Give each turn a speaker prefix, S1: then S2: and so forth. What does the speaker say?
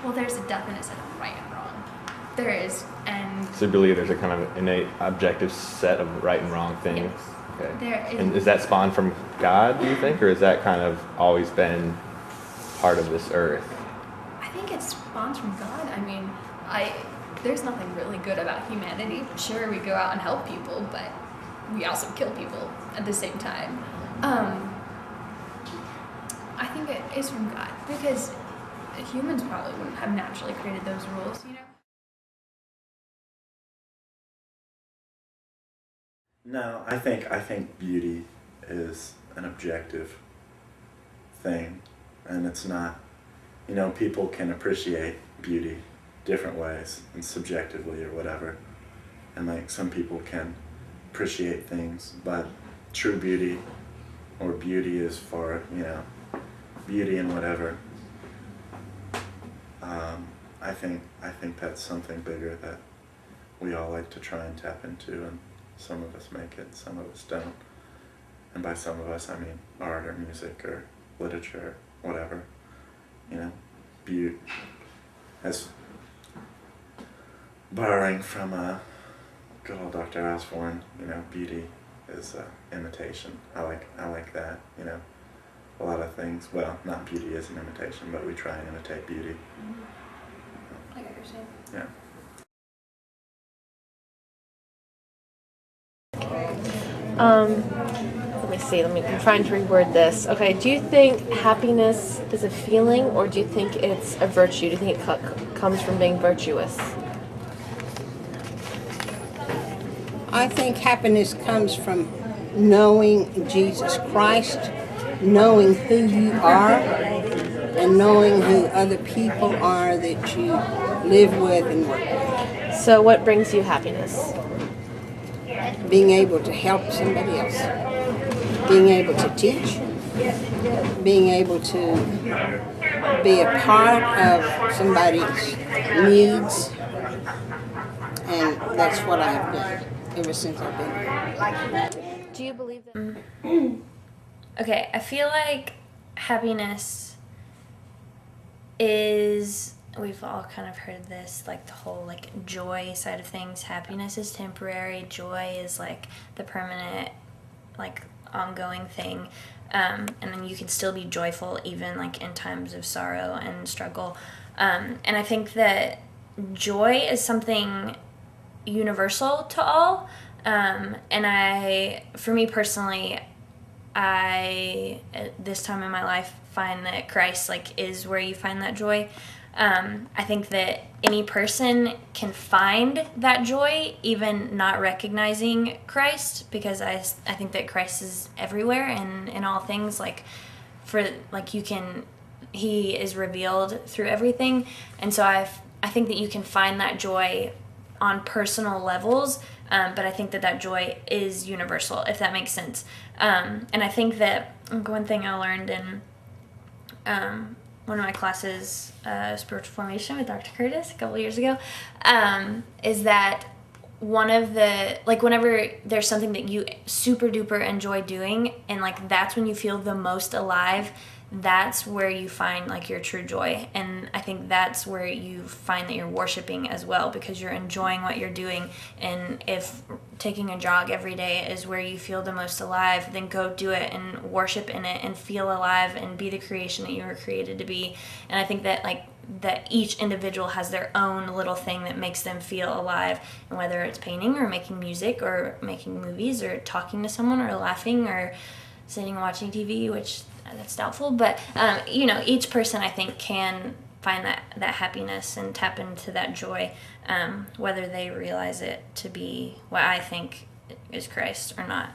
S1: Well, there's a definition of right and wrong. There is, and
S2: So you believe there's a kind of innate objective set of right and wrong things?
S1: yes,
S2: Okay.
S1: there is.
S2: And is that spawned from God, do you think, or has that kind of always been part of this earth?
S1: I think it spawns from God. I mean, there's nothing really good about humanity. Sure, we go out and help people, but we also kill people at the same time. I think it is from God because humans probably wouldn't have naturally created those rules, you know?
S3: No, I think beauty is an objective thing, and it's not. You know, people can appreciate beauty different ways and subjectively or whatever, and like some people can appreciate things, but true beauty or beauty is for, you know, beauty and whatever. I think that's something bigger that we all like to try and tap into, and some of us make it, some of us don't. And by some of us, I mean art or music or literature, whatever. You know, beauty, as borrowing from good old Dr. Osborne, you know, beauty is imitation. I like that, you know. A lot of things, well, not beauty is an imitation, but we try and imitate beauty.
S1: I understand.
S3: Yeah.
S4: Let me see. I'm trying to reword this. Okay. Do you think happiness is a feeling, or do you think it's a virtue? Do you think it comes from being virtuous?
S5: I think happiness comes from knowing Jesus Christ, knowing who you are, and knowing who other people are that you live with and work with.
S4: So, what brings you happiness?
S5: Being able to help somebody else, being able to teach, being able to be a part of somebody's needs, and that's what I have done ever since I've been here.
S4: Do you believe that?
S6: Okay, I feel like happiness is, we've all kind of heard this, like the whole like joy side of things. Happiness is temporary, joy is like the permanent, like ongoing thing. And then you can still be joyful even like in times of sorrow and struggle. And I think that joy is something universal to all. And for me personally, I at this time in my life find that Christ like is where you find that joy. I think that any person can find that joy even not recognizing Christ, because I think that Christ is everywhere and in all things. Like he is revealed through everything, and so I think that you can find that joy on personal levels, but I think that joy is universal, if that makes sense. And I think that one thing I learned in one of my classes, spiritual formation with Dr. Curtis a couple years ago, is that one of the, like whenever there's something that you super duper enjoy doing, and like that's when you feel the most alive, that's where you find like your true joy. And I think that's where you find that you're worshiping as well, because you're enjoying what you're doing. And if taking a jog every day is where you feel the most alive, then go do it and worship in it and feel alive and be the creation that you were created to be. And I think that that each individual has their own little thing that makes them feel alive, and whether it's painting or making music or making movies or talking to someone or laughing or sitting and watching TV, which that's doubtful, but each person I think can find that happiness and tap into that joy, whether they realize it to be what I think is Christ or not.